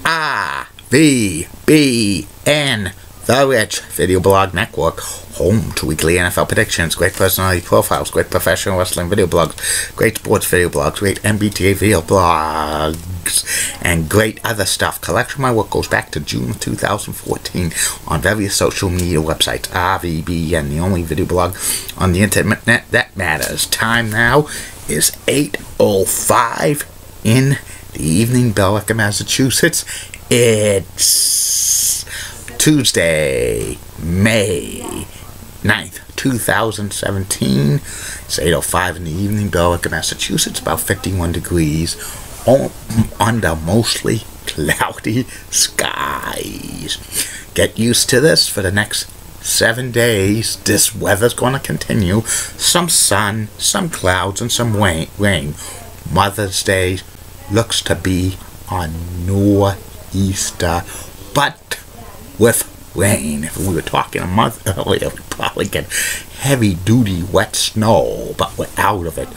RVBN, The Rich Video Blog Network, home to weekly NFL predictions, great personality profiles, great professional wrestling video blogs, great sports video blogs, great MBTA video blogs, and great other stuff. Collection of my work goes back to June of 2014 on various social media websites. RVBN, the only video blog on the internet that matters. Time now is 8:05 in the evening, Billerica, Massachusetts. It's Tuesday, May 9th, 2017. It's 8:05 in the evening, Billerica, Massachusetts. About 51 degrees under mostly cloudy skies. Get used to this for the next 7 days. This weather's going to continue. Some sun, some clouds, and some rain. Mother's Day looks to be on nor'easter, but with rain. If we were talking a month earlier, we'd probably get heavy-duty wet snow, but we're out of it.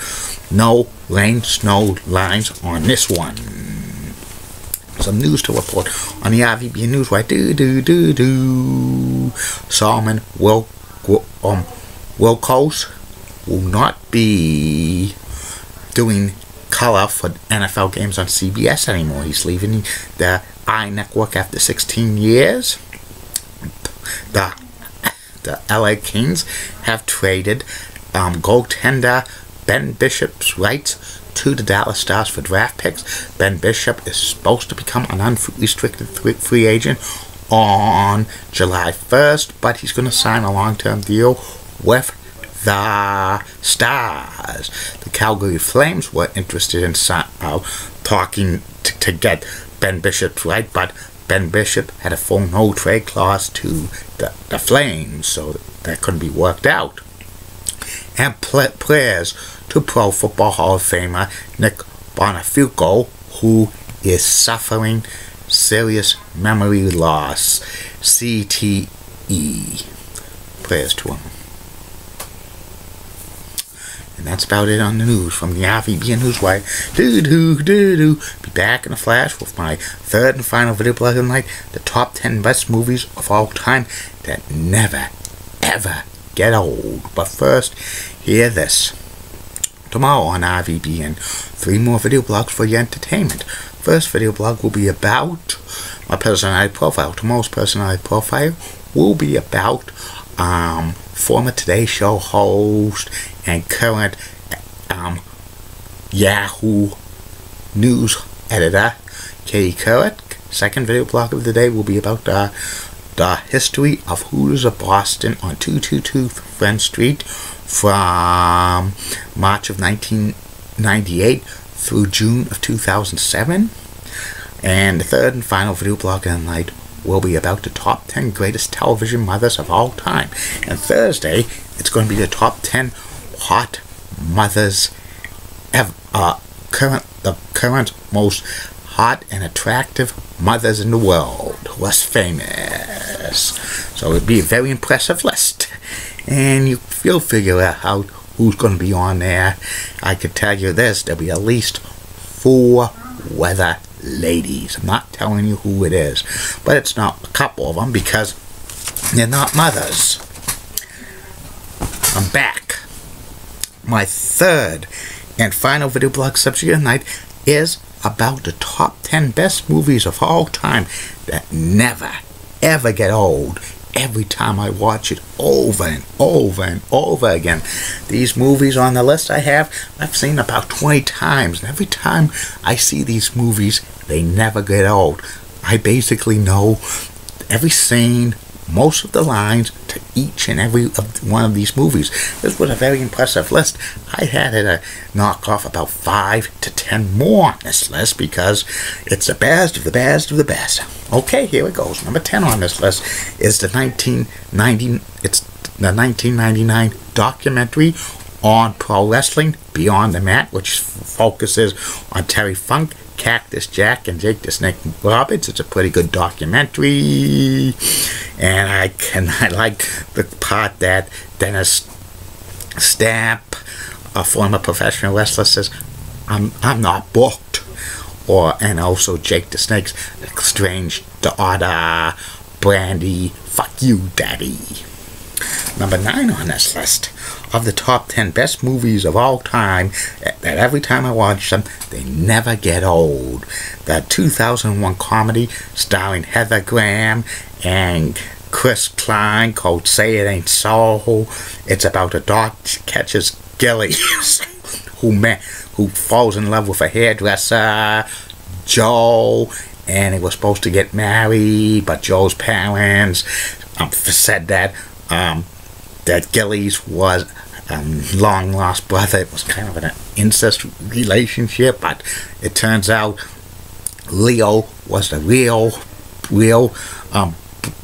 No rain, snow lines on this one. Some news to report on the RVBN Newswire. Solomon Wilkos will not be doing color for NFL games on CBS anymore. He's leaving the I Network after 16 years. The LA Kings have traded goaltender Ben Bishop's rights to the Dallas Stars for draft picks. Ben Bishop is supposed to become an unrestricted free agent on July 1st, but he's going to sign a long-term deal with the Stars. The Calgary Flames were interested in talking to get Ben Bishop's right, but Ben Bishop had a full no-trade clause to the Flames, so that couldn't be worked out. And prayers to Pro Football Hall of Famer Nick Bonifico, who is suffering serious memory loss, CTE. Prayers to him. And that's about it on the news from the RVBN Newswire. Be back in a flash with my third and final video blog of the night, the top 10 best movies of all time that never, ever get old. But first, hear this. Tomorrow on RVBN, 3 more video blogs for your entertainment. First video blog will be about my personality profile. Tomorrow's personality profile will be about former Today Show host and current Yahoo News editor Katie Couric. Second video blog of the day will be about the history of Hooters of Boston on 222 Friend Street from March of 1998 through June of 2007. And the third and final video blog of the night will be about the top 10 greatest television mothers of all time. And Thursday, it's going to be the top 10 hot mothers ever, the current most hot and attractive mothers in the world, who's famous. So it'll be a very impressive list, and you'll figure out who's going to be on there. I could tell you this: there'll be at least 4 weather ladies. I'm not telling you who it is, but it's not a couple of them because they're not mothers. I'm back. My third and final video blog subject of the night is about the top 10 best movies of all time that never, ever get old. Every time I watch it over and over and over again. These movies on the list I've seen about 20 times. And every time I see these movies, they never get old. I basically know every scene, most of the lines to each and every one of these movies. This was a very impressive list. I had to knock off about 5 to 10 more on this list because it's the best of the best of the best. Okay, here it goes. Number 10 on this list is the 1999 documentary on pro wrestling, Beyond the Mat, which focuses on Terry Funk, Cactus Jack, and Jake the Snake Roberts. It's a pretty good documentary, and I like the part that Dennis Stamp, a former professional wrestler, says, I'm not booked. and also Jake the Snake's strange daughter, Brandy, fuck you, daddy. Number 9 on this list of the top 10 best movies of all time, that every time I watch them, they never get old. The 2001 comedy starring Heather Graham and Chris Klein called Say It Ain't So. It's about a dog catches Gillies who falls in love with a hairdresser, Joe, and he was supposed to get married, but Joe's parents said that Gillies was long lost brother. It was kind of an incest relationship, but it turns out Leo was the real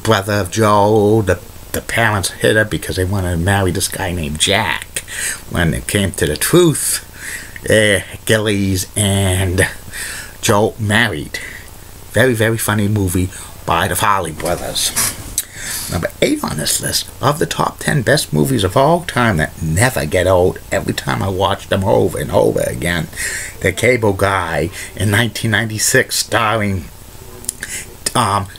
brother of Joe. The parents hid her because they wanted to marry this guy named Jack. When it came to the truth, Gillies and Joe married. Very, very funny movie by the Farley brothers. Number 8 on this list of the top 10 best movies of all time that never get old. Every time I watch them over and over again. The Cable Guy in 1996, starring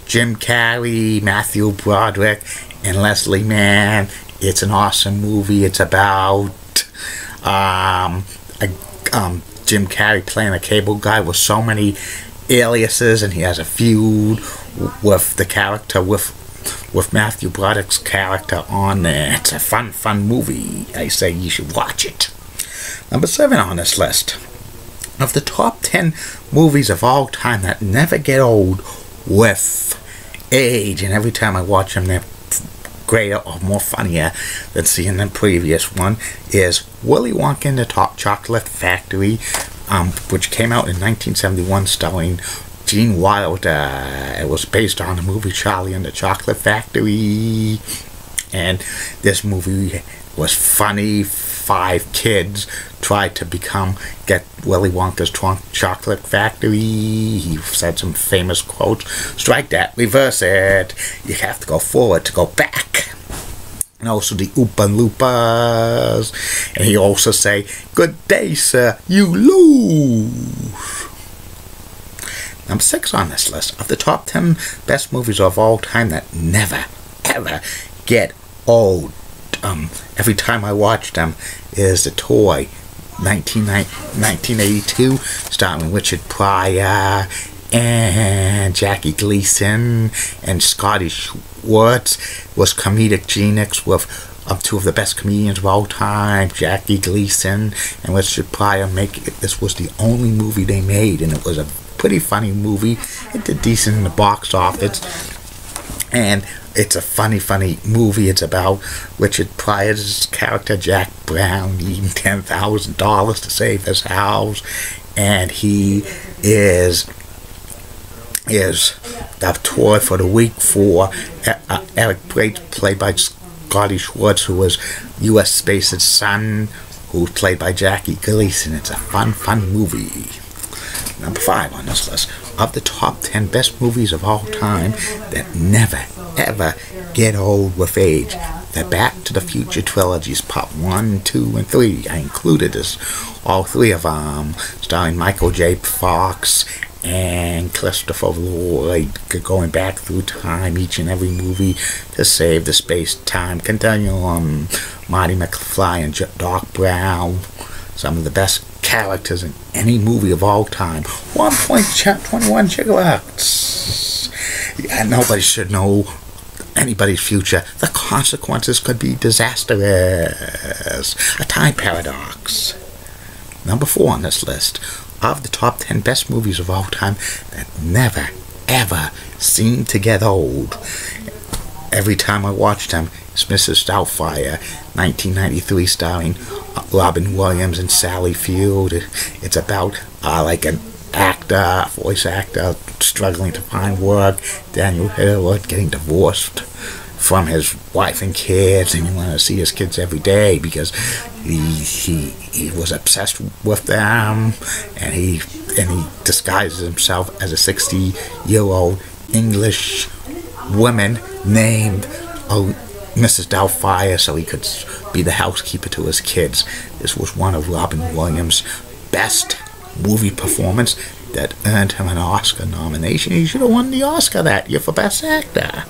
Jim Carrey, Matthew Broderick, and Leslie Mann. It's an awesome movie. It's about Jim Carrey playing a cable guy with so many aliases, and he has a feud with the character with Matthew Broderick's character on there. It's a fun movie. I say you should watch it. Number 7 on this list of the top 10 movies of all time that never get old with age, and every time I watch them they're greater or more funnier than seeing the previous one, is Willy Wonka and the Chocolate Factory, which came out in 1971, starring Gene Wilder. It was based on the movie Charlie and the Chocolate Factory, and this movie was funny. 5 kids tried to get Willy Wonka's chocolate factory. He said some famous quotes: strike that, reverse it, you have to go forward to go back. And also the Oompa Loompas. And he also say, good day sir, you lose. Number 6 on this list of the top 10 best movies of all time that never ever get old, every time I watch them, is The Toy, 1982, starring Richard Pryor and Jackie Gleason and Scotty Schwartz. Was comedic genius with 2 of the best comedians of all time, Jackie Gleason and Richard Pryor. This was the only movie they made, and it was a pretty funny movie. It did decent in the box office, and it's a funny movie. It's about Richard Pryor's character, Jack Brown, needing $10,000 to save his house, and he is the toy for the week for Eric Brace, played by Scotty Schwartz, who was U.S. Space's son, who's played by Jackie Gleason. It's a fun movie. Number 5 on this list of the top 10 best movies of all time that never ever get old with age. The Back to the Future trilogies, part 1, 2, and 3. I included all 3 of them, starring Michael J. Fox and Christopher Lloyd, going back through time, each and every movie, to save the space-time continuum. Marty McFly and Doc Brown, some of the best characters in any movie of all time. 1.21 gigawatts. And nobody should know anybody's future. The consequences could be disastrous. A time paradox. Number 4 on this list of the top 10 best movies of all time that never ever seem to get old. Every time I watch them, it's Mrs. Doubtfire, 1993, starring Robin Williams and Sally Field. It's about like an voice actor, struggling to find work. Daniel Hillard getting divorced from his wife and kids, and he wanted to see his kids every day because he was obsessed with them, and he disguises himself as a 60-year-old English woman named Mrs. Doubtfire, so he could be the housekeeper to his kids. This was one of Robin Williams' best movie performance that earned him an Oscar nomination. He should have won the Oscar that year for Best Actor.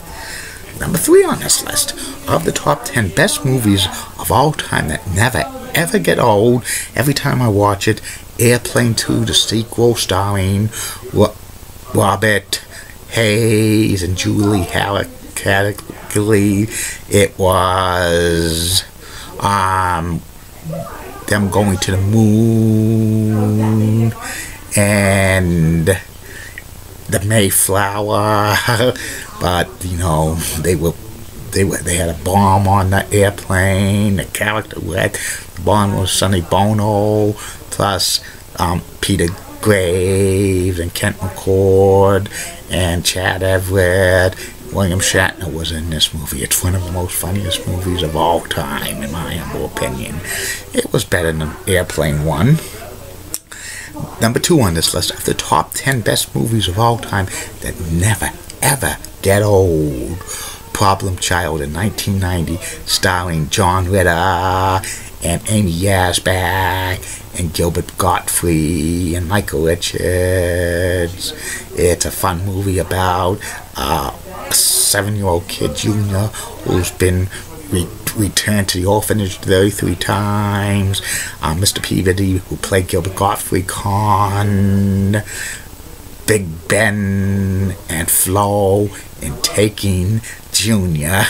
Number 3 on this list of the top 10 best movies of all time that never ever get old. Every time I watch it, Airplane 2, the sequel, starring Robert Hayes and Julie Halleck. It was them going to the moon and the Mayflower, but you know they had a bomb on the airplane. The character who had the bomb was Sonny Bono, plus Peter Graves and Kent McCord and Chad Everett. William Shatner was in this movie. It's one of the most funniest movies of all time, in my humble opinion. It was better than Airplane 1. Number 2 on this list of the top 10 best movies of all time that never, ever get old. Problem Child in 1990, starring John Ritter and Amy Yasbeck and Gilbert Gottfried and Michael Richards. It's a fun movie about a 7-year-old kid, Junior, who's been returned to the orphanage 33 times. Mr. Peabody, who played Gilbert Gottfried, Con, Big Ben, and Flo in taking Junior.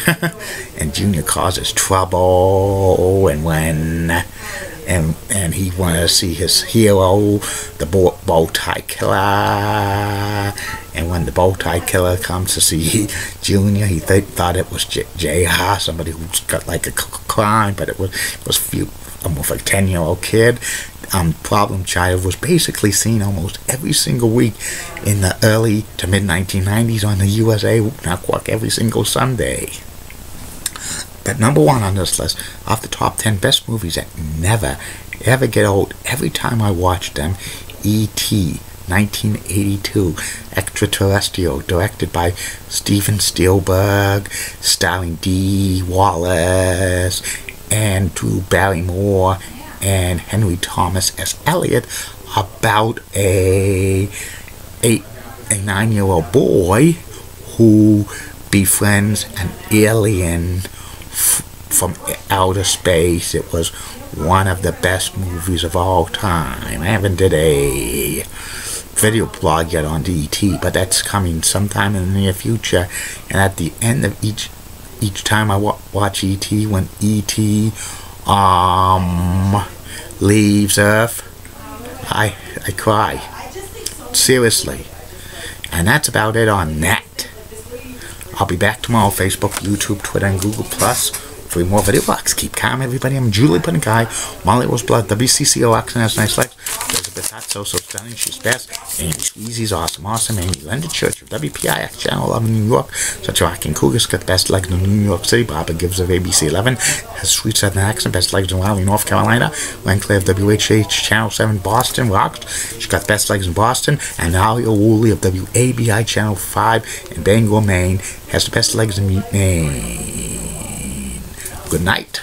And Junior causes trouble, and when and he wanted to see his hero, the bow tie killer. And when the bow tie killer comes to see Junior, he thought it was JR, somebody who's got like a crime, but it was almost like a 10-year-old kid. Problem Child was basically seen almost every single week in the early to mid 1990s on the USA Network every single Sunday. But number 1 on this list of the top 10 best movies that never ever get old every time I watch them, E.T. 1982, Extraterrestrial, directed by Steven Spielberg, starring Dee Wallace and Drew Barrymore and Henry Thomas as Elliot, about a 9-year-old boy who befriends an alien from outer space. It was one of the best movies of all time. I haven't did a video blog yet on DET, but that's coming sometime in the near future. And at the end of each time I watch ET, when ET leaves Earth, I cry, seriously. And that's about it on that. I'll be back tomorrow. Facebook, YouTube, Twitter, and Google Plus. 3 more video blogs. Keep calm, everybody. I'm Julie Pudding-Guy. Molly Rose Blood. WCCO and has nice legs. Elizabeth Hot, so stunning. She's best. Amy Sweezy's awesome. Amy Linda Church of WPIX Channel 11 New York. Such a rocking cougar's got the best legs in New York City. Barbara Gibbs of ABC 11 has a sweet southern accent. Best legs in Raleigh, North Carolina. Len Clay of WHH Channel 7 Boston rocks. She's got the best legs in Boston. And Nalia Woolley of WABI Channel 5 in Bangor, Maine has the best legs in Maine. Good night.